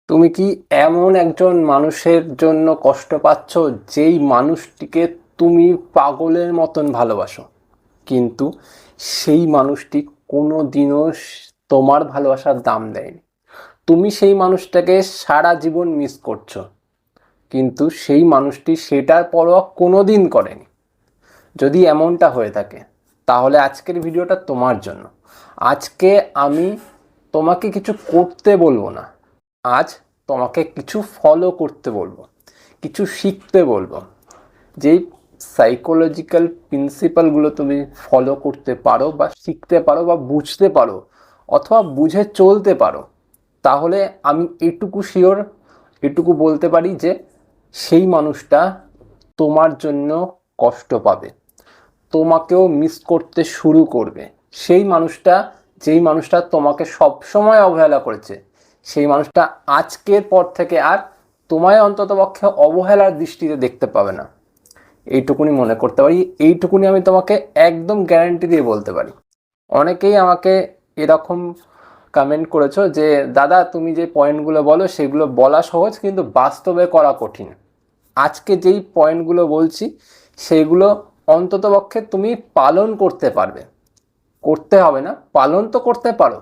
তুমি কি এমন একজন মানুষের জন্য কষ্ট পাচ্ছ যেই মানুষটিকে তুমি পাগলের মতন ভালোবাসো, কিন্তু সেই মানুষটি কোনো দিনও তোমার ভালোবাসার দাম দেয়নি? তুমি সেই মানুষটাকে সারা জীবন মিস করছো, কিন্তু সেই মানুষটি সেটার পরোয়া কোনো দিন করেনি। যদি এমনটা হয়ে থাকে তাহলে আজকের ভিডিওটা তোমার জন্য। আজকে আমি তোমাকে কিছু করতে বলবো না, আজ তোমাকে কিছু ফলো করতে বলবো, কিছু শিখতে বলবো। যেই সাইকোলজিক্যাল প্রিন্সিপালগুলো তুমি ফলো করতে পারো বা শিখতে পারো বা বুঝতে পারো অথবা বুঝে চলতে পারো, তাহলে আমি এটুকু শিওর, এটুকু বলতে পারি যে সেই মানুষটা তোমার জন্য কষ্ট পাবে, তোমাকেও মিস করতে শুরু করবে। সেই মানুষটা, যেই মানুষটা তোমাকে সবসময় অবহেলা করেছে, সেই মানুষটা আজকের পর থেকে আর তোমায় অন্ততপক্ষে অবহেলার দৃষ্টিতে দেখতে পাবে না। এইটুকুনি মনে করতে পারি, এইটুকুনি আমি তোমাকে একদম গ্যারান্টি দিয়ে বলতে পারি। অনেকেই আমাকে এরকম কমেন্ট করেছো যে দাদা তুমি যে পয়েন্টগুলো বলো সেগুলো বলা সহজ কিন্তু বাস্তবে করা কঠিন। আজকে যেই পয়েন্টগুলো বলছি সেইগুলো অন্ততপক্ষে তুমি পালন করতে পারবে, করতে হবে না, পালন তো করতে পারো,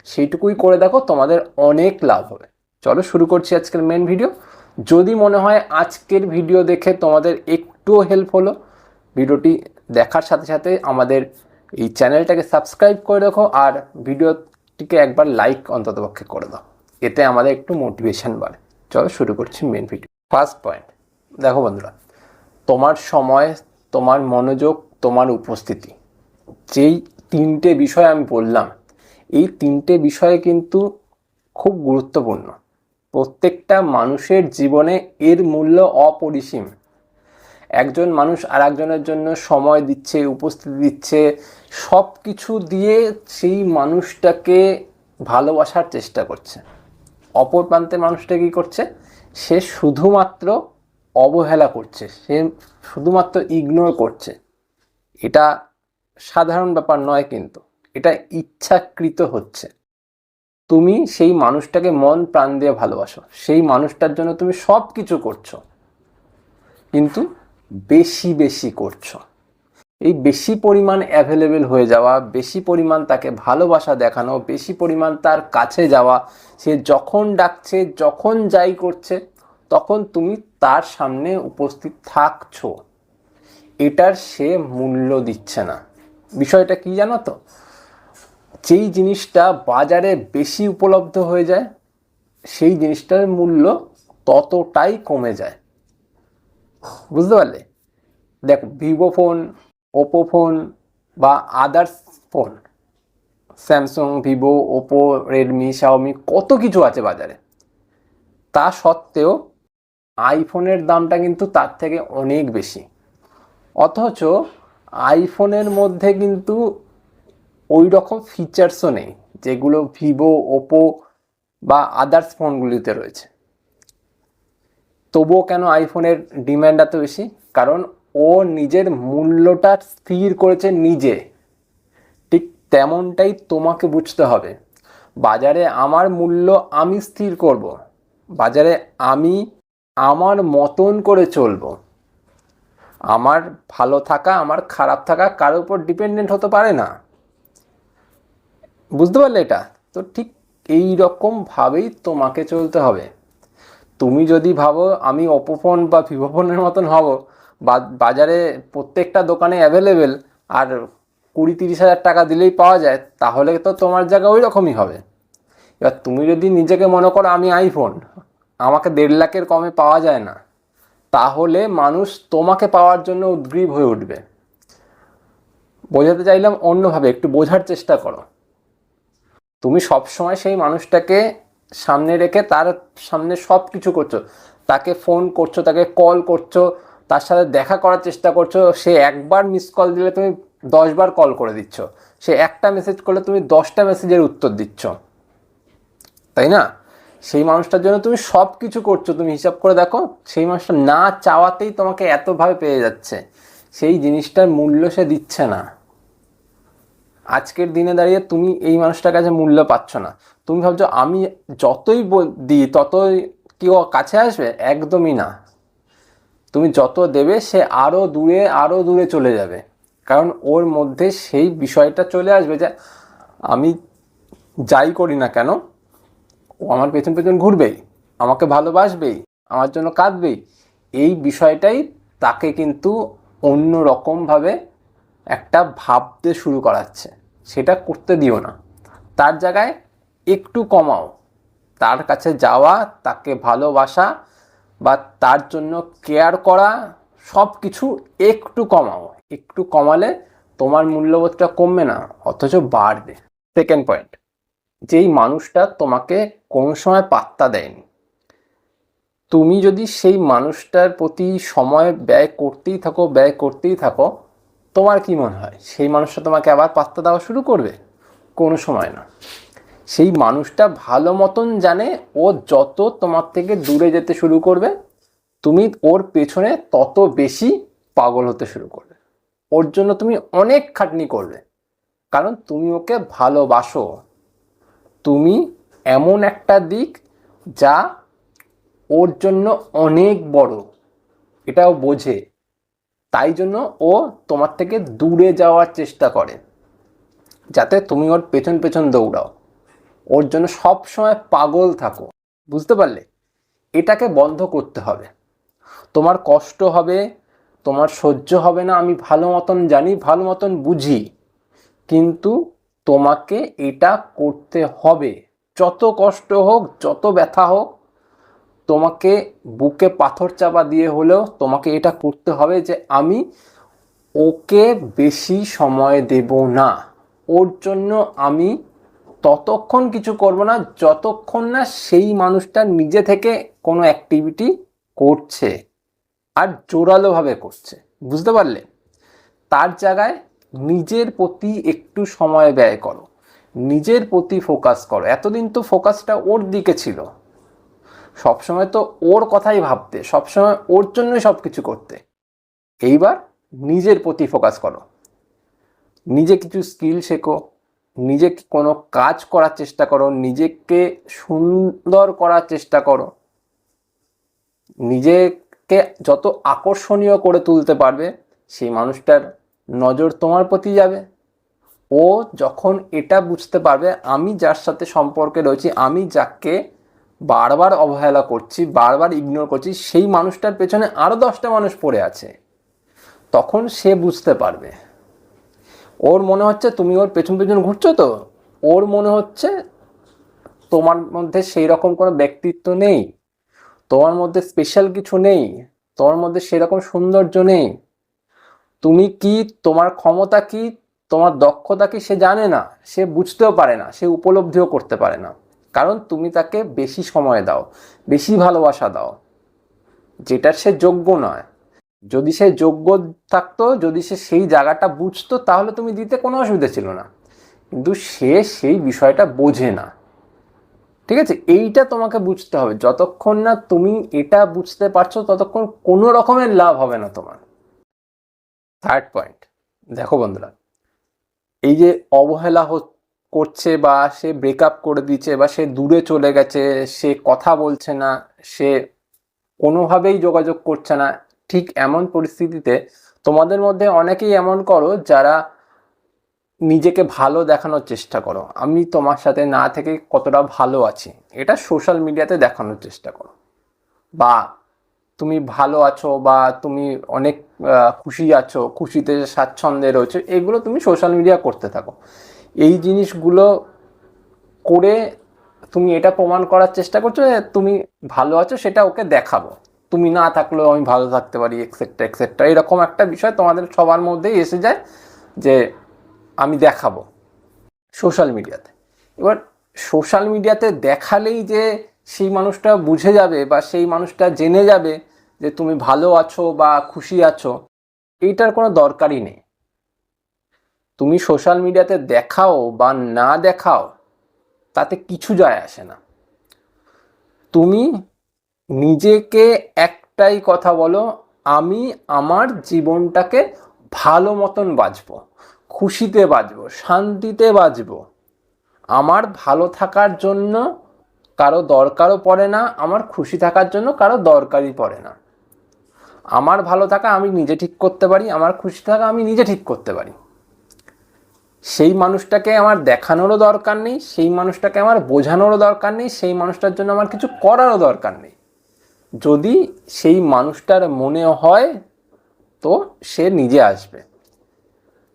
সেইটুকুই করে দেখো, তোমাদের অনেক লাভ হবে। চলো শুরু করছি আজকের মেন ভিডিও। যদি মনে হয় আজকের ভিডিও দেখে তোমাদের একটুও হেল্প হলো, ভিডিওটি দেখার সাথে সাথে আমাদের এই চ্যানেলটাকে সাবস্ক্রাইব করে রাখো আর ভিডিওটিকে একবার লাইক অন্ততপক্ষে করে দাও, এতে আমাদের একটু মোটিভেশন বাড়ে। চলো শুরু করছি মেন ভিডিও। ফার্স্ট পয়েন্ট, দেখো বন্ধুরা, তোমার সময়, তোমার মনোযোগ, তোমার উপস্থিতি, যেই তিনটে বিষয় আমি বললাম, এই তিনটে বিষয় কিন্তু খুব গুরুত্বপূর্ণ। প্রত্যেকটা মানুষের জীবনে এর মূল্য অপরিসীম। একজন মানুষ আর একজনের জন্য সময় দিচ্ছে, উপস্থিতি দিচ্ছে, সব কিছু দিয়ে সেই মানুষটাকে ভালোবাসার চেষ্টা করছে। অপর প্রান্তে মানুষটা কী করছে? সে শুধুমাত্র অবহেলা করছে, সে শুধুমাত্র ইগনোর করছে। এটা সাধারণ ব্যাপার নয়, কিন্তু এটা ইচ্ছাকৃত হচ্ছে। তুমি সেই মানুষটাকে মন প্রাণ দিয়ে ভালোবাসো, সেই মানুষটার জন্য তুমি সব কিছু করছো, কিন্তু বেশি বেশি করছো। এই বেশি পরিমাণ অ্যাভেলেবেল হয়ে যাওয়া, বেশি পরিমাণ তাকে ভালোবাসা দেখানো, বেশি পরিমাণ তার কাছে যাওয়া, সে যখন ডাকছে, যখন যাই করছে, তখন তুমি তার সামনে উপস্থিত থাকছো, এটার সে মূল্য দিচ্ছে না। বিষয়টা কি জানো তো? যেই জিনিসটা বাজারে বেশি উপলব্ধ হয়ে যায়, সেই জিনিসটার মূল্য ততটাই কমে যায়। বুঝতে পারলে? দেখো, ভিভো ফোন, ওপো ফোন বা others phone, Samsung, Vivo, Oppo, Redmi, Xiaomi, কত কিছু আছে বাজারে। তা সত্ত্বেও আইফোনের দামটা কিন্তু তার থেকে অনেক বেশি। অথচ আইফোনের মধ্যে কিন্তু ওই রকম ফিচার্সও নেই যেগুলো ভিভো, ওপো বা আদার্স ফোনগুলিতে রয়েছে। তবুও কেন আইফোনের ডিম্যান্ড এত বেশি? কারণ ও নিজের মূল্যটা স্থির করেছে নিজে। ঠিক তেমনটাই তোমাকে বুঝতে হবে। বাজারে আমার মূল্য আমি স্থির করব, বাজারে আমি আমার মতন করে চলবো। আমার ভালো থাকা, আমার খারাপ থাকা কারোর উপর ডিপেন্ডেন্ট হতে পারে না। বুঝতে পারলে? এটা তো ঠিক এই রকমভাবেই তোমাকে চলতে হবে। তুমি যদি ভাবো আমি ওপো ফোন বা ভিভো ফোনের মতন হব, বাজারে প্রত্যেকটা দোকানে অ্যাভেলেবেল আর 20-30 হাজার টাকা দিলেই পাওয়া যায়, তাহলে তো তোমার জায়গা ওই রকমই হবে। এবার তুমি যদি নিজেকে মনে করো আমি আইফোন, আমাকে 1.5 লাখের কমে পাওয়া যায় না, তাহলে মানুষ তোমাকে পাওয়ার জন্য উদ্গ্রীব হয়ে উঠবে। বোঝাতে চাইলাম অন্যভাবে, একটু বোঝার চেষ্টা করো। তুমি সবসময় সেই মানুষটাকে সামনে রেখে তার সামনে সব কিছু করছো, তাকে ফোন করছো, তাকে কল করছো, তার সাথে দেখা করার চেষ্টা করছো। সে একবার মিস কল দিলে তুমি 10 বার কল করে দিচ্ছ, সে একটা মেসেজ করলে তুমি 10টা মেসেজের উত্তর দিচ্ছ, তাই না? সেই মানুষটার জন্য তুমি সব কিছু করছো। তুমি হিসাব করে দেখো, সেই মানুষটা না চাওয়াতেই তোমাকে এতভাবে পেয়ে যাচ্ছে, সেই জিনিসটার মূল্য সে দিচ্ছে না। আজকের দিনে দাঁড়িয়ে তুমি এই মানুষটার কাছে মূল্য পাচ্ছ না। তুমি ভাবছো আমি যতই দিই ততই কি ও কাছে আসবে? একদমই না। তুমি যত দেবে সে আরো দূরে চলে যাবে, কারণ ওর মধ্যে সেই বিষয়টা চলে আসবে যে আমি যাই করি না কেন ও আমার পেছন পেছন ঘুরবেই, আমাকে ভালোবাসবেই, আমার জন্য কাঁদবেই। এই বিষয়টাই তাকে কিন্তু অন্য রকমভাবে একটা ভাবতে শুরু করাচ্ছে। সেটা করতে দিও না, তার জায়গায় একটু কমাও। তার কাছে যাওয়া, তাকে ভালোবাসা বা তার জন্য কেয়ার করা, সব কিছু একটু কমাও। একটু কমালে তোমার মূল্যবোধটা কমবে না, অথচ বাড়বে। সেকেন্ড পয়েন্ট, যেই মানুষটা তোমাকে কোনো সময় পাত্তা দেয়নি, তুমি যদি সেই মানুষটার প্রতি সময় ব্যয় করতেই থাকো, তোমার কি মনে হয় সেই মানুষটা তোমাকে আবার পাত্তা দেওয়া শুরু করবে? কোনো সময় না। সেই মানুষটা ভালো মতন জানে ও যত তোমার থেকে দূরে যেতে শুরু করবে, তুমি ওর পেছনে তত বেশি পাগল হতে শুরু করবে। ওর জন্য তুমি অনেক খাটনি করবে, কারণ তুমি ওকে ভালোবাসো। তুমি এমন একটা দিক যা ওর জন্য অনেক বড়, এটাও বোঝে। তাই জন্য ও তোমার থেকে দূরে যাওয়ার চেষ্টা করে, যাতে তুমি ওর পেছন পেছন দৌড়াও, ওর জন্য সব সময় পাগল থাকো। বুঝতে পারলে? এটাকে বন্ধ করতে হবে। তোমার কষ্ট হবে, তোমার সহ্য হবে না, আমি ভালো মতন জানি, ভালো মতন বুঝি, কিন্তু তোমাকে এটা করতে হবে। যত কষ্ট হোক, যত ব্যথা হোক, তোমাকে বুকে পাথর চাপা দিয়ে হলেও তোমাকে এটা করতে হবে যে আমি ওকে বেশি সময় দেব না। ওর জন্য আমি ততক্ষণ কিছু করব না যতক্ষণ না সেই মানুষটা নিজে থেকে কোনো অ্যাক্টিভিটি করছে, আর জোরালোভাবে করছে। বুঝতে পারলে? তার জায়গায় নিজের প্রতি একটু সময় ব্যয় করো, নিজের প্রতি ফোকাস করো। এতদিন তো ফোকাসটা ওর দিকে ছিল, সবসময় তো ওর কথাই ভাবতে, সবসময় ওর জন্যই সব কিছু করতে। এইবার নিজের প্রতি ফোকাস করো, নিজে কিছু স্কিল শেখো, নিজে কোনো কাজ করার চেষ্টা করো, নিজেকে সুন্দর করার চেষ্টা করো। নিজেকে যত আকর্ষণীয় করে তুলতে পারবে, সেই মানুষটার নজর তোমার প্রতি যাবে। ও যখন এটা বুঝতে পারবে আমি যার সাথে সম্পর্কে রয়েছি, আমি যাকে বারবার অবহেলা করছি, বারবার ইগনোর করছি, সেই মানুষটার পেছনে আরও 10টা মানুষ পড়ে আছে, তখন সে বুঝতে পারবে। ওর মনে হচ্ছে তুমি ওর পেছন পেছন ঘুরছো, তো ওর মনে হচ্ছে তোমার মধ্যে সেই রকম কোনো ব্যক্তিত্ব নেই, তোমার মধ্যে স্পেশাল কিছু নেই, তোমার মধ্যে সেরকম সৌন্দর্য নেই। তুমি কি, তোমার ক্ষমতা কি, তোমার দক্ষতা কি সে জানে না, সে বুঝতেও পারে না, সে উপলব্ধিও করতে পারে না, কারণ তুমি তাকে বেশি সময় দাও, বেশি ভালোবাসা দাও, যেটার সে যোগ্য নয়। যদি সে যোগ্য থাকতো, যদি সে সেই জায়গাটা বুঝতো, তাহলে তুমি দিতে কোনো অসুবিধা ছিল না, কিন্তু সে সেই বিষয়টা বোঝে না। ঠিক আছে? এইটা তোমাকে বুঝতে হবে। যতক্ষণ না তুমি এটা বুঝতে পারছো, ততক্ষণ কোনো রকমের লাভ হবে না তোমার। থার্ড পয়েন্ট, দেখো বন্ধুরা, এই যে অবহেলা করছে, বা সে ব্রেকআপ করে দিচ্ছে, বা সে দূরে চলে গেছে, সে কথা বলছে না, সে কোনোভাবেই যোগাযোগ করছে না, ঠিক এমন পরিস্থিতিতে তোমাদের মধ্যে অনেকেই এমন করো যারা নিজেকে ভালো দেখানোর চেষ্টা করো, আমি তোমার সাথে না থেকে কতটা ভালো আছি, এটা সোশ্যাল মিডিয়াতে দেখানোর চেষ্টা করো। বা তুমি ভালো আছো, বা তুমি অনেক খুশি আছো, খুশিতে স্বাচ্ছন্দ্যে রয়েছে, এগুলো তুমি সোশ্যাল মিডিয়া করতে থাকো। এই জিনিসগুলো করে তুমি এটা প্রমাণ করার চেষ্টা করছো যে তুমি ভালো আছো, সেটা ওকে দেখাবো। তুমি না থাকলেও আমি ভালো থাকতে পারি, এক্সেট্রা এক্সেট্রা, এরকম একটা বিষয় তোমাদের সবার মধ্যেই এসে যায় যে আমি দেখাবো সোশ্যাল মিডিয়াতে। এবার সোশ্যাল মিডিয়াতে দেখালেই যে সেই মানুষটা বুঝে যাবে, বা সেই মানুষটা জেনে যাবে যে তুমি ভালো আছো বা খুশি আছো, এইটার কোনো দরকারই নেই। তুমি সোশ্যাল মিডিয়াতে দেখাও বা না দেখাও, তাতে কিছু যায় আসে না। তুমি নিজেকে একটাই কথা বলো, আমি আমার জীবনটাকে ভালো মতন বাঁচবো, খুশিতে বাঁচবো, শান্তিতে বাঁচবো। আমার ভালো থাকার জন্য কারো দরকারও পড়ে না, আমার খুশি থাকার জন্য কারো দরকারই পড়ে না। আমার ভালো থাকা আমি নিজে ঠিক করতে পারি, আমার খুশি থাকা আমি নিজে ঠিক করতে পারি। সেই মানুষটাকে আমার দেখানোরও দরকার নেই, সেই মানুষটাকে আমার বোঝানোরও দরকার নেই, সেই মানুষটার জন্য আমার কিছু করারও দরকার নেই। যদি সেই মানুষটার মনে হয় তো সে নিজে আসবে।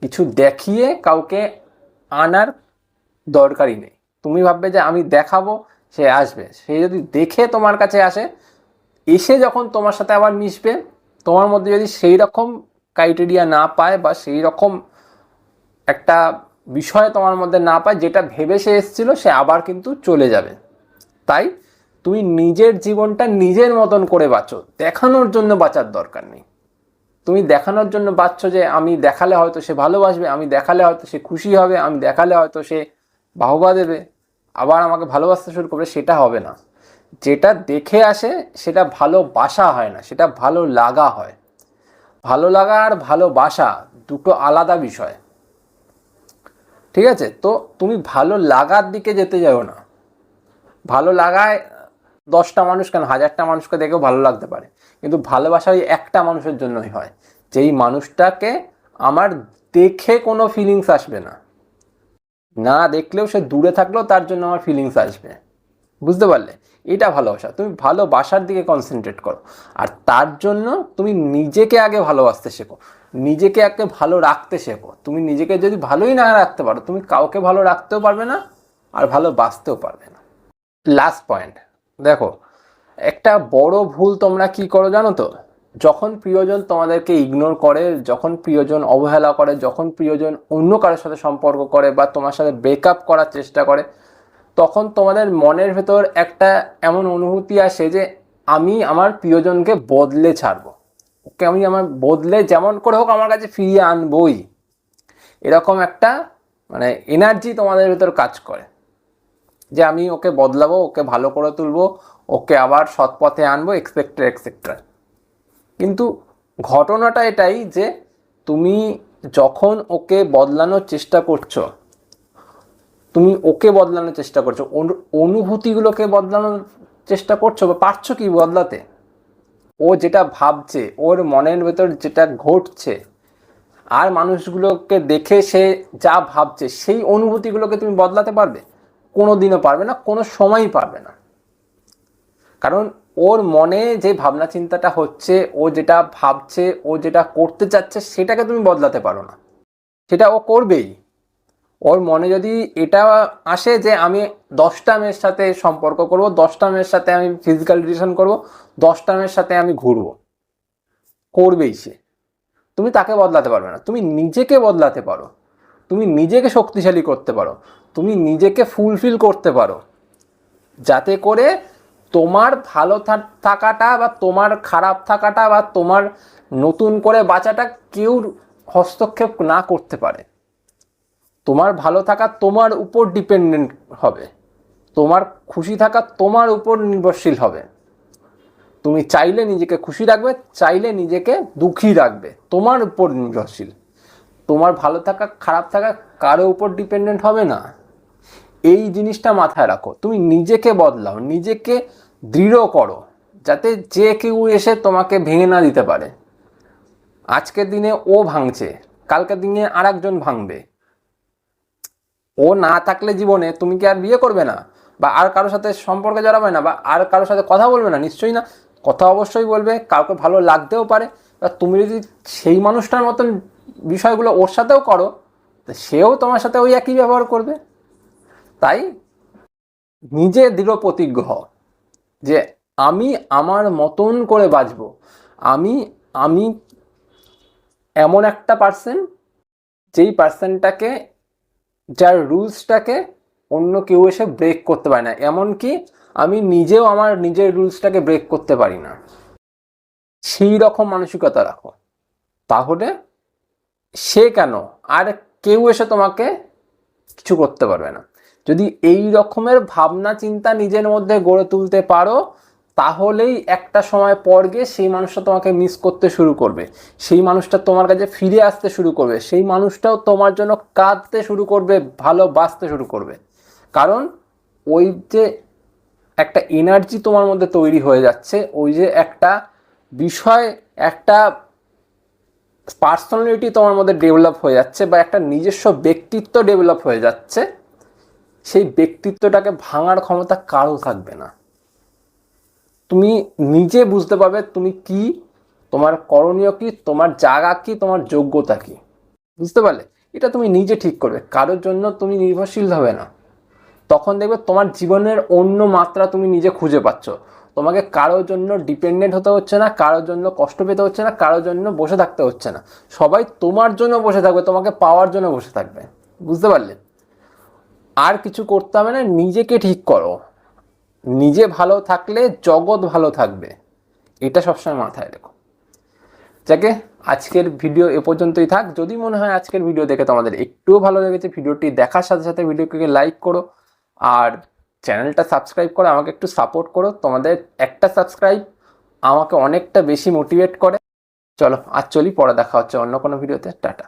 কিছু দেখিয়ে কাউকে আনার দরকারই নেই। তুমি ভাববে যে আমি দেখাবো সে আসবে, সে যদি দেখে তোমার কাছে আসে, এসে যখন তোমার সাথে আবার মিশবে, তোমার মধ্যে যদি সেই রকম ক্রাইটেরিয়া না পায় বা সেই রকম একটা বিষয় তোমার মধ্যে না পায় যেটা ভেবে সে এসেছিল, সে আবার কিন্তু চলে যাবে। তাই তুমি নিজের জীবনটা নিজের মতন করে বাঁচো, দেখানোর জন্য বাঁচার দরকার নেই। তুমি দেখানোর জন্য বাঁচছো যে আমি দেখালে হয়তো সে ভালোবাসবে, আমি দেখালে হয়তো সে খুশি হবে, আমি দেখালে হয়তো সে বাহবা দেবে, আবার আমাকে ভালোবাসতে শুরু করবে, সেটা হবে না। যেটা দেখে আসে সেটা ভালোবাসা হয় না, সেটা ভালো লাগা হয়। ভালো লাগা আর ভালোবাসা দুটো আলাদা বিষয়, ঠিক আছে? তো তুমি ভালো লাগার দিকে যেতে যাও না। ভালো লাগায় 10টা মানুষ কেন 1000টা মানুষকে দেখেও ভালো লাগতে পারে, কিন্তু ভালোবাসা ওই একটা মানুষের জন্যই হয়, যেই মানুষটাকে আমার দেখে কোনো ফিলিংস আসবে না, না দেখলেও সে দূরে থাকলেও তার জন্য আমার ফিলিংস আসবে। বুঝতে পারলে? এটা ভালোবাসা। তুমি ভালোবাসার দিকে কনসেন্ট্রেট করো, আর তার জন্য তুমি নিজেকে আগে ভালোবাসতে শেখো, নিজেকে আগে ভালো রাখতে শেখো। তুমি নিজেকে যদি ভালোই না রাখতে পারো, তুমি কাউকে ভালো রাখতেও পারবে না আর ভালোবাসতেও পারবে না। লাস্ট পয়েন্ট দেখো, একটা বড় ভুল তোমরা কি করো জানো তো? যখন প্রিয়জন তোমাদেরকে ইগনোর করে, যখন প্রিয়জন অবহেলা করে, যখন প্রিয়জন অন্য কারোর সাথে সম্পর্ক করে বা তোমার সাথে ব্রেকআপ করার চেষ্টা করে, তখন তোমাদের মনের ভেতর একটা এমন অনুভূতি আসে যে আমি আমার প্রিয়জনকে বদলে ছাড়বো, ওকে আমি আমার বদলে যেমন করে হোক আমার কাছে ফিরিয়ে আনবই। এরকম একটা মানে এনার্জি তোমাদের ভেতর কাজ করে যে আমি ওকে বদলাবো, ওকে ভালো করে তুলবো, ওকে আবার সৎ পথে আনবো, এক্সেট্রা এক্সেট্রা। কিন্তু ঘটনাটা এটাই যে তুমি যখন ওকে বদলানোর চেষ্টা করছো, তুমি ওকে বদলানোর চেষ্টা করছো, অনুভূতিগুলোকে বদলানোর চেষ্টা করছো, বা পারছো কি বদলাতে? ও যেটা ভাবছে, ওর মনের ভেতর যেটা ঘটছে, আর মানুষগুলোকে দেখে সে যা ভাবছে, সেই অনুভূতিগুলোকে তুমি বদলাতে পারবে? কোনো দিনও পারবে না, কোনো সময়ই পারবে না। কারণ ওর মনে যে ভাবনা চিন্তাটা হচ্ছে, ও যেটা ভাবছে, ও যেটা করতে চাচ্ছে, সেটাকে তুমি বদলাতে পারো না। সেটা ও করবেই। ওর মনে যদি এটা আসে যে আমি 10টা মেয়ের সাথে সম্পর্ক করব, 10টা মেয়ের সাথে আমি ফিজিক্যাল রিলেশন করব, 10টা মেয়ের সাথে আমি ঘুরবো, করবেই সে। তুমি তাকে বদলাতে পারবে না। তুমি নিজেকে বদলাতে পারো, তুমি নিজেকে শক্তিশালী করতে পারো, তুমি নিজেকে ফুলফিল করতে পারো, যাতে করে তোমার ভালো থাকাটা বা তোমার খারাপ থাকাটা বা তোমার নতুন করে বাঁচাটা কেউ হস্তক্ষেপ না করতে পারে। তোমার ভালো থাকা তোমার উপর ডিপেন্ডেন্ট হবে, তোমার খুশি থাকা তোমার উপর নির্ভরশীল হবে। তুমি চাইলে নিজেকে খুশি রাখবে, চাইলে নিজেকে দুঃখী রাখবে, তোমার উপর নির্ভরশীল। তোমার ভালো থাকা খারাপ থাকা কারো উপর ডিপেন্ডেন্ট হবে না। এই জিনিসটা মাথায় রাখো। তুমি নিজেকে বদলাও, নিজেকে দৃঢ় করো, যাতে যে কেউ এসে তোমাকে ভেঙে না দিতে পারে। আজকের দিনে ও ভাঙছে, কালকের দিনে আর একজন ভাঙবে। ও না থাকলে জীবনে তুমি কি আর বিয়ে করবে না, বা আর কারোর সাথে সম্পর্কে জড়াবে না, বা আর কারোর সাথে কথা বলবে না? নিশ্চয়ই না। কথা অবশ্যই বলবে, কাউকে ভালো লাগতেও পারে। তুমি যদি সেই মানুষটার মতন বিষয়গুলো ওর সাথেও করো, সেও তোমার সাথে ওই একই ব্যবহার করবে। তাই নিজে দৃঢ় প্রতিজ্ঞ হও যে আমি আমার মতন করে বাঁচবো। আমি আমি এমন একটা পার্সন, যেই পার্সনটাকে, যার রুলসটাকে অন্য কেউ এসে ব্রেক করতে পারে না, এমনকি আমি নিজেও আমার নিজের রুলসটাকে ব্রেক করতে পারি না। সেই রকম মানসিকতা রাখো, তাহলে সে কেন আর কেউ এসে তোমাকে কিছু করতে পারবে না। যদি এই রকমের ভাবনা চিন্তা নিজের মধ্যে গড়ে তুলতে পারো, তাহলেই একটা সময় পর গিয়ে সেই মানুষটা তোমাকে মিস করতে শুরু করবে, সেই মানুষটা তোমার কাছে ফিরে আসতে শুরু করবে, সেই মানুষটাও তোমার জন্য কাঁদতে শুরু করবে, ভালোবাসতে শুরু করবে। কারণ ওই যে একটা এনার্জি তোমার মধ্যে তৈরি হয়ে যাচ্ছে, ওই যে একটা বিষয়, একটা পার্সোনালিটি তোমার মধ্যে ডেভেলপ হয়ে যাচ্ছে বা একটা নিজস্ব ব্যক্তিত্ব ডেভেলপ হয়ে যাচ্ছে, সেই ব্যক্তিত্বটাকে ভাঙার ক্ষমতা কারো থাকবে না। তুমি নিজে বুঝতে পারবে তুমি কি, তোমার করণীয় কি, তোমার জায়গা কি, তোমার যোগ্যতা কি, বুঝতে পারলে? এটা তুমি নিজে ঠিক করবে, কারোর জন্য তুমি নির্ভরশীল হবে না। তখন দেখবে তোমার জীবনের অন্য মাত্রা তুমি নিজে খুঁজে পাচ্ছ। তোমাকে কারোর জন্য ডিপেন্ডেন্ট হতে হচ্ছে না, কারোর জন্য কষ্ট পেতে হচ্ছে না, কারোর জন্য বসে থাকতে হচ্ছে না। সবাই তোমার জন্য বসে থাকবে, তোমাকে পাওয়ার জন্য বসে থাকবে, বুঝতে পারলে? আর কিছু করতে হবে না, নিজেকে ঠিক করো। নিজে ভালো থাকলে জগৎ ভালো থাকবে, এটা সবসময় মাথায় রেখো। যাকে আজকের ভিডিও এ পর্যন্তই থাক। যদি মনে হয় আজকের ভিডিও দেখে তোমাদের একটুও ভালো লেগেছে, ভিডিওটি দেখার সাথে সাথে ভিডিওটিকে লাইক করো আর চ্যানেলটা সাবস্ক্রাইব করে আমাকে একটু সাপোর্ট করো। তোমাদের একটা সাবস্ক্রাইব আমাকে অনেকটা বেশি মোটিভেট করে। চলো আজ চলি, পরে দেখা হচ্ছে অন্য কোনো ভিডিওতে। টাটা।